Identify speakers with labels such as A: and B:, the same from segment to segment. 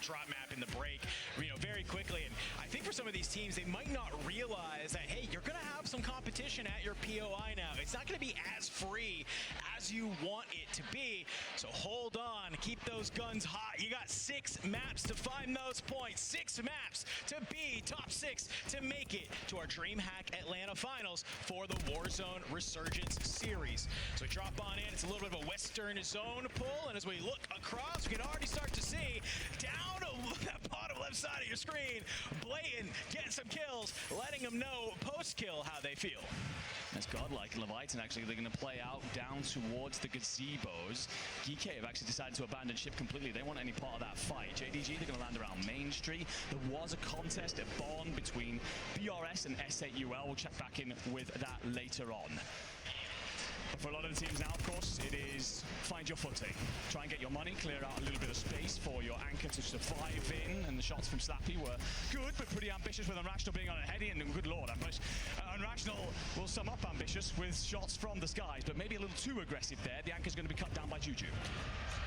A: drop map in the break, very quickly. And I think for some of these teams, they might not realize that, hey, you're going to have some competition at your POI now. It's not going to be as free as you want it to be. So hold on, keep those guns hot. You got 6 maps to find those points, 6 maps to be top 6 to make it to our DreamHack Atlanta Finals for the Warzone Resurgence Series. So we drop on in. It's a little bit of a Western zone pull, and as we look across, we can already start to see down that bottom left side of your screen, Blatant getting some kills, letting them know post-kill how they feel.
B: As Godlike and Leviathan actually, they're going to play out down towards the gazebos. GK have actually decided to abandon ship completely. They want any part of that fight. JDG, they're going to land around Main Street. There was a contest at Bond between BRS and S8UL. We'll check back in with that later on. But for a lot of the teams now, of course, it is find your footing. Try and get your money, clear out a little bit of space for your anchor to survive in. And the shots from Slappy were good, but pretty ambitious with Unrational being on a heady. And good lord, Unrational will sum up ambitious with shots from the skies, but maybe a little too aggressive there. The anchor's going to be cut down by Juju.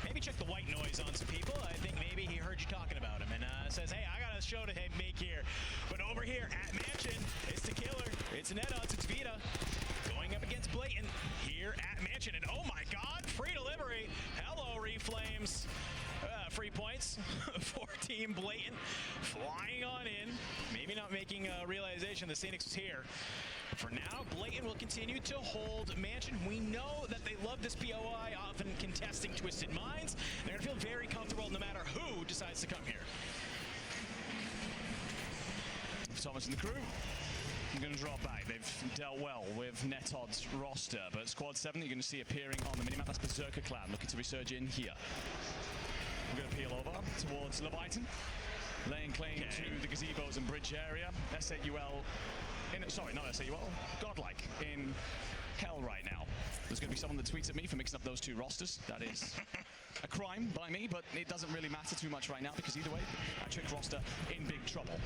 A: Maybe check the white noise on some people. I think maybe he heard you talking about him and says, hey, I got a show to make here. But over here at Mansion, it's the killer. It's Netos, it's Vita. Going up against Blatant here at Mansion. And oh my god, free delivery. Hello, Reflames. Free points for Team Blatant. Flying on in. Maybe not making a realization the Phoenix was here. For now, Blatant will continue to hold Mansion. We know that they love this POI, often contesting Twisted Minds. They're going to feel very comfortable no matter who decides to come here.
B: Thomas and the crew. I'm going to drop back. They've dealt well with Netod's roster, but Squad 7 you're going to see appearing on the minimap, that's Berserker Clan, looking to resurge in here. We're going to peel over towards Leviathan, laying claim to the gazebos and bridge area. S8UL, sorry, not S8UL, Godlike in hell right now. There's going to be someone that tweets at me for mixing up those two rosters. That is a crime by me, but it doesn't really matter too much right now because either way, that trick roster in big trouble.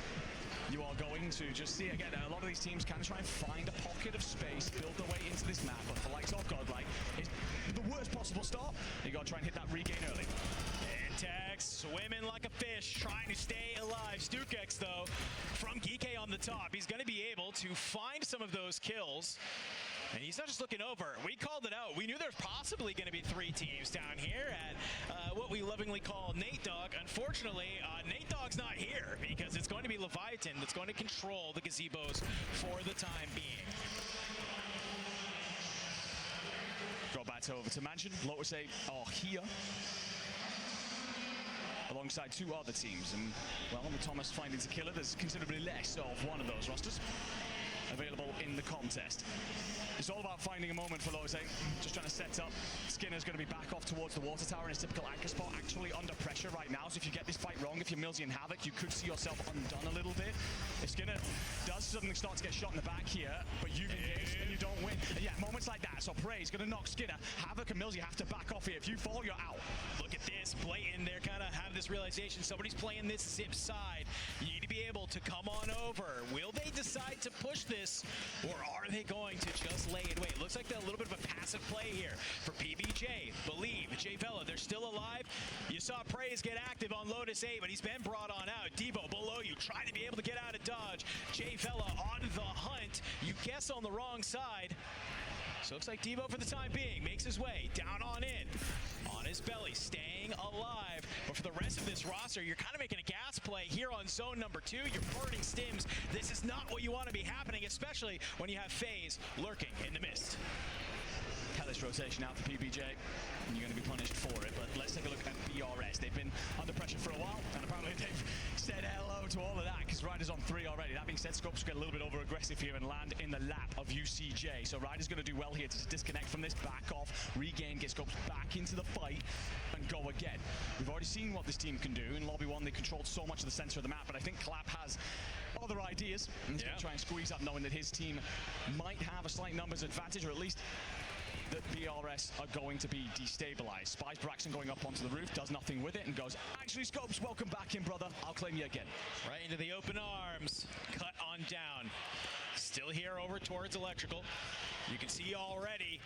B: You are going to just see, again, a lot of these teams can try and find a pocket of space, build their way into this map, but for likes of Godlike, it's the worst possible start. You got to try and hit that regain early.
A: Intex swimming like a fish, trying to stay alive. Stukex, though, from Geeke on the top, he's going to be able to find some of those kills. And he's not just looking over. We called it out. We knew there's possibly going to be 3 teams down here at what we lovingly call Nate Dogg. Unfortunately, Nate Dogg's not here because it's going to be Leviathan that's going to control the gazebos for the time being.
B: Go back over to Mansion. Lotus 8 are here alongside 2 other teams. And, well, with Thomas finding the killer, there's considerably less of one of those rosters available in the contest. It's all about finding a moment for Lotus 8. Just trying to set up. Skinner's going to be back off towards the water tower in his typical anchor spot, actually under pressure right now. So if you get this fight wrong, if you're Millsy and Havoc, you could see yourself undone a little bit. If Skinner does suddenly start to get shot in the back here, but you've engaged and you don't win. And yeah, moments like that. So Prey's going to knock Skinner. Havoc and Millsy have to back off here. If you fall, you're out.
A: Look at this. Blatant, they're kind of have this realization. Somebody's playing this zip side. You need to be able to come on over. Will they decide to push this, or are they going to just lay it? Wait, it looks like a little bit of a passive play here for PBJ. Believe, J Vela, they're still alive. You saw Praise get active on Lotus 8, but he's been brought on out. Devo below you, trying to be able to get out of dodge. J Vela on the hunt. You guess on the wrong side. So looks like Devo for the time being makes his way down on in. On his belly, staying alive. But for the rest of this roster, you're kind of making a gas play here on zone number 2. You're burning stims. This is not what you want to be happening, especially when you have FaZe lurking in the mist.
B: Hellish rotation out for PBJ, and you're going to be punished for it. But let's take a look at BRS. They've been under pressure for a while, and apparently they've said hello to all of that because Ryder's on 3 already. That being said, Scopes get a little bit over aggressive here and land in the lap of UCJ. So Ryder's going to do well here to disconnect from this, back off, regain, get Scopes back into the fight, and go again. We've already seen what this team can do. In Lobby 1, they controlled so much of the center of the map, but I think Clap has other ideas. And he's going to try and squeeze up, knowing that his team might have a slight numbers advantage, or at least that BRS are going to be destabilized. Spies Braxton going up onto the roof, does nothing with it, and goes, actually, Scopes, welcome back in, brother. I'll claim you again.
A: Right into the open arms. Cut on down. Still here over towards Electrical. You can see already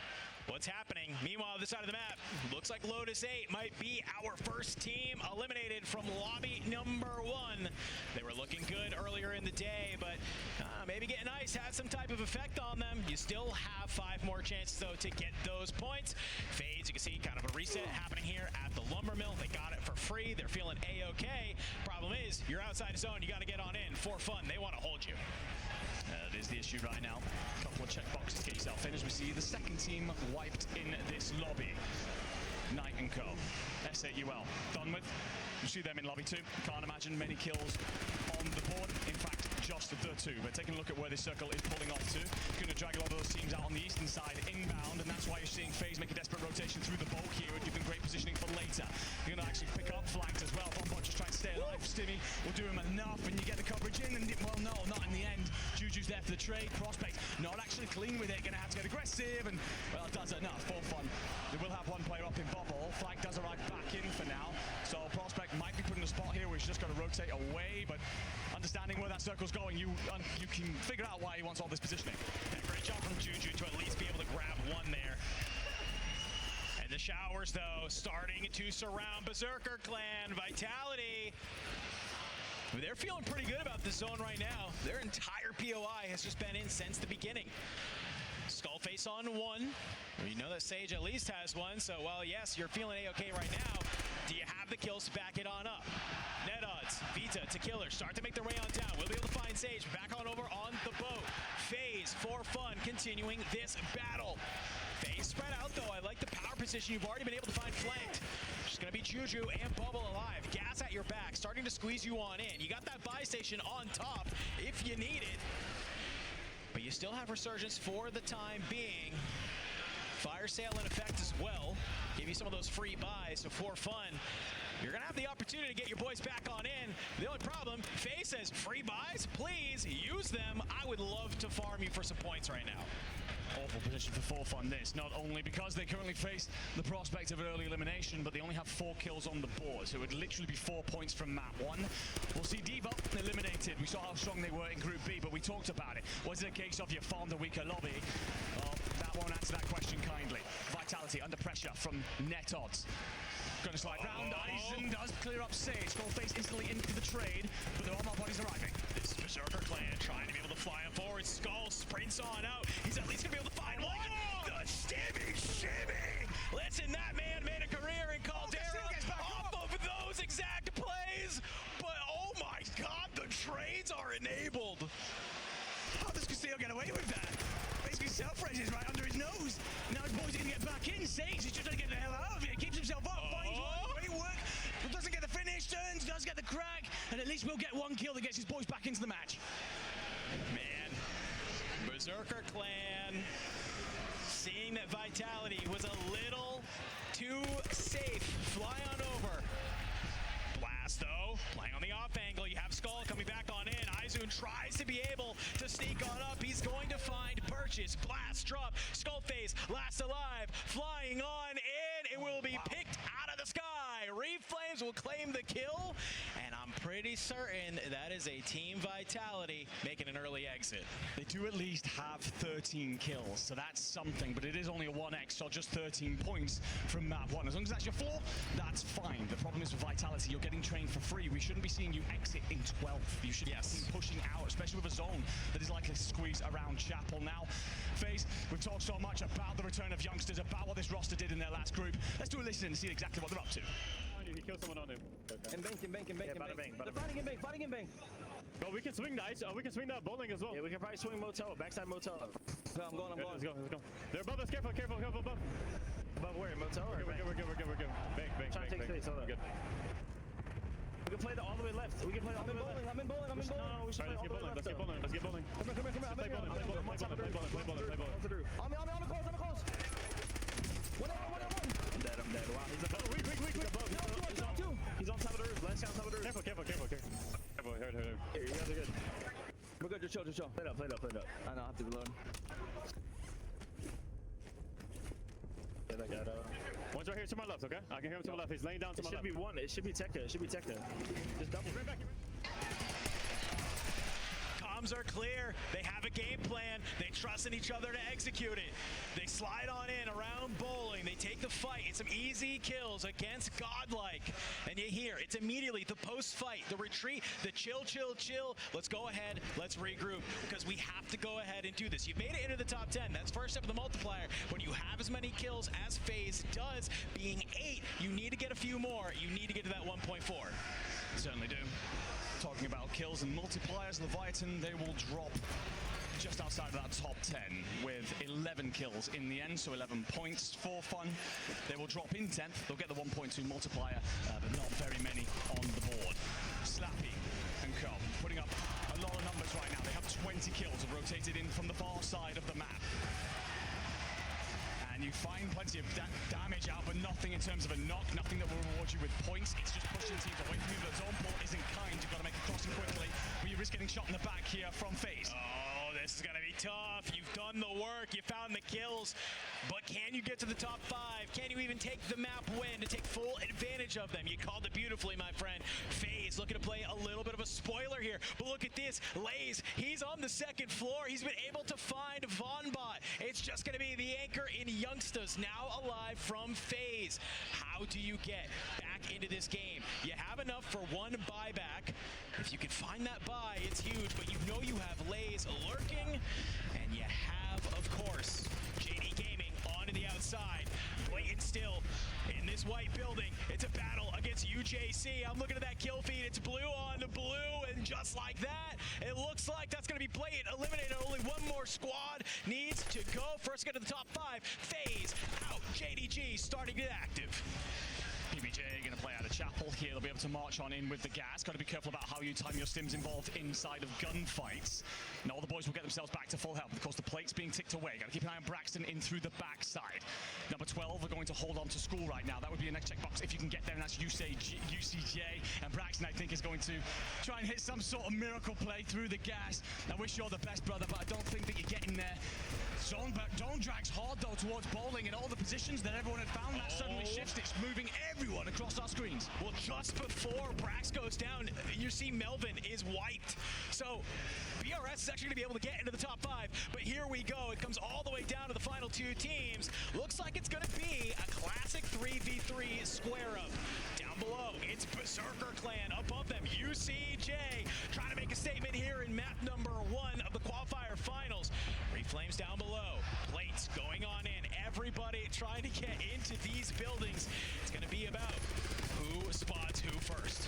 A: What's happening? Meanwhile, this side of the map, looks like Lotus 8 might be our first team eliminated from lobby number 1. They were looking good earlier in the day, but maybe getting ice had some type of effect on them. You still have 5 more chances, though, to get those points. Fades, you can see kind of a reset happening here at the lumber mill. They got it for free. They're feeling A-okay. Problem is, you're outside the zone. You got to get on in for fun. They want to hold you.
B: That is the issue right now. A couple of checkboxes to get yourself in as we see the second team wiped in this lobby. Knight & Co. S8UL done with. You see them in lobby 2. Can't imagine many kills on the board. In fact, just the 2. But taking a look at where this circle is pulling off to, going to drag a lot of those teams out on the eastern side inbound, and that's why you're seeing FaZe make a desperate rotation through the bulk here and give them great positioning for later. You're going to actually pick up flanked as well. Bombot just trying to stay alive. Stimmy will do him enough, and you get the coverage in, and well, no, not in the end. Juju's there for the trade. Prospect not actually clean with it. Going to have to get aggressive, and well, does enough for fun. They will have one player up in bubble. Flag does arrive back in for now, so Prospect might be put in a spot here where he's just got to rotate away, but understanding where that circle's going, you can figure out why he wants all this positioning.
A: Yeah, great job from Juju to at least be able to grab one there. And the showers, though, starting to surround Berserker Clan. Vitality, they're feeling pretty good about this zone right now. Their entire POI has just been in since the beginning. Skullface on 1. You know that Sage at least has one, so while yes, you're feeling A-okay right now, do you have the kills to back it on up? Net odds, Vita to Killer start to make their way on down. We'll be able to find Sage back on over on the boat. FaZe for fun, continuing this battle. FaZe spread out though. I like the power position you've already been able to find flanked. Just gonna be Juju and Bubble alive. Gas at your back, starting to squeeze you on in. You got that buy station on top if you need it. But you still have Resurgence for the time being. Fire sale in effect as well. Give you some of those free buys, so for fun, you're gonna have the opportunity to get your boys back on in. The only problem, FaZe says free buys, please use them. I would love to farm you for some points right now.
B: Awful position for Fun this, not only because they currently face the prospect of an early elimination, but they only have 4 kills on the board, so it would literally be 4 points from map 1. We'll see Diva eliminated. We saw how strong they were in Group B, but we talked about it. Was it a case of you farmed a weaker lobby? Well, that won't answer that question kindly. Vitality under pressure from net odds. Gonna slide round, Eisen does clear up Sage. Skullface instantly in for the trade, but there are more bodies arriving.
A: This is Berserker Clan trying to be able to fly him forward. Skull sprints on out. He's at least gonna be able to find one. The shimmy! Listen, that man made a career in Caldera off of those exact plays. But oh my god, the trades are enabled.
B: How does Castillo get away with that? Basically self-raises right under his nose. Now his boys are gonna get back in. Sage is just trying to get the hell out of it. Keeps himself up, finds one, great work. But doesn't get the finish, turns, does get the crack, and at least we'll get 1 kill that gets his boys back into the match.
A: Man, Berserker Clan seeing that Vitality was a little too safe. Fly on over. Blast though, playing on the off angle. You have Skull coming back on in. Izun tries to be able to sneak on up. He's going to find Purchase. Blast drop. Skullface last alive. Flying on in. It will be picked out of the sky. Reflames will claim the kill. And I'm pretty certain that is a Team Vitality making an early exit.
B: They do at least have 13 kills, so that's something, but it is only a 1x, so just 13 points from map 1. As long as that's your floor, that's fine. The problem is with Vitality, you're getting trained for free. We shouldn't be seeing you exit in 12th. You should be pushing out, especially with a zone that is likely to squeeze around Chapel. Now, FaZe, we've talked so much about the return of youngsters, about what this roster did in their last group. Let's do a listen and see exactly what they're up to.
C: He killed someone on him. Okay.
D: And bank.
C: Yeah, bada bang.
D: They're fighting in bank.
C: Well, we can swing the ice. We can swing that bowling as well.
D: Yeah, we can probably swing motel, backside motel. No, I'm going.
C: Let's go. They're above us. Careful. Above.
D: Above where? Motel or
C: We're good. Bank.
D: Trying to take space. Hold on.
C: Good.
D: We can play all the way left. I'm in bowling.
C: No,
D: We should play all the way left.
C: Let's get bowling.
D: Come here.
C: Play bowling.
D: On the close. 1-on-1. I'm dead. Wow, he's above.
C: Weak.
D: He's on top of the roof. Last guy on top of the roof.
C: Careful. Hurt.
D: Here, you guys are good. We're good. Just chill. Play it up. I know. I have to reload. Yeah, that guy.
C: One's right here to my left, okay? I can hear him to my left. He's laying down to my left.
D: It should be one. It should be Tekka. Just double.
C: Right back.
A: Comms are clear. They have a game plan. They trust in each other to execute it. They slide on in around bowling. They take the fight. It's some easy kills against Godlike. And you hear it's immediately the post-fight, the retreat, the chill. Let's go ahead. Let's regroup because we have to go ahead and do this. You've made it into the top 10. That's first step of the multiplier. When you have as many kills as FaZe does, being 8, you need to get a few more. You need to get to that 1.4.
B: Certainly do. Talking about kills and multipliers, Leviathan, they will drop just outside of that top 10 with 11 kills in the end, so 11 points for fun. They will drop in 10th. They'll get the 1.2 multiplier, but not very many on the board. Slappy and Co. putting up a lot of numbers right now. They have 20 kills, have rotated in from the far side of the map. And you find plenty of damage out, but nothing in terms of a knock, nothing that will reward you with points. It's just pushing teams away from you. The zone pull isn't kind. You've got to make a crossing quickly, but you risk getting shot in the back here from FaZe.
A: Oh, this is going to be tough. You've done the work. You found the kills. But can you get to the top 5? Can you even take the map win to take full advantage of them? You called it beautifully, my friend. FaZe looking to play a little bit of a spoiler here. But look at this. Lays, he's on the 2nd floor. He's been able to find Vonbot. It's just going to be the anchor in Youngstas, now alive from FaZe. How do you get back into this game? You have enough for 1 buyback. If you can find that buy, it's huge. But you know you have Lays lurking. And you have, of course, JD Gaming on to the outside. Blatant still in this white building. It's a battle against UJC. I'm looking at that kill feed. It's blue on the blue, and just like that, it looks like that's going to be Blatant eliminated. Only one more squad needs to go. First, get to the top 5. FaZe out. JDG starting to get active.
B: PBJ going to play out of Chapel here. They'll be able to march on in with the gas. Got to be careful about how you time your stims involved inside of gunfights. And all the boys will get themselves back to full health. Of course, the plate's being ticked away. Got to keep an eye on Braxton in through the backside. Number 12 are going to hold on to School right now. That would be a next checkbox if you can get there, and that's UCJ. And Braxton, I think, is going to try and hit some sort of miracle play through the gas. I wish you're the best, brother, but I don't think that you're getting there. Zone drags hard, though, towards bowling, and all the positions that everyone had found, that suddenly shifts. It's moving everyone across our screens.
A: Well, just before Brax goes down, you see Melvin is wiped. So BRS is actually going to be able to get into the top 5, but here we go. It comes all the way down to the final 2 teams. Looks like it's going to be a classic 3v3 square up. Down below, it's Berserker Clan. Above them, UCJ trying to make a statement here in map number 1 of the qualifier finals. Flames down below, plates going on in, everybody trying to get into these buildings. It's going to be about who spots who first.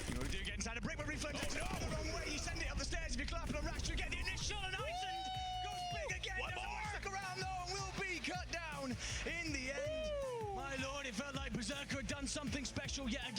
B: You know what we do, get inside a brick, but Reflames takes it all the wrong way. You send it up the stairs. If you're clapping on Rash, you get the initial, and Iceland goes big again.
A: One more.
B: Stick around though, and will be cut down in the end. My lord, it felt like Berserker had done something special yet again.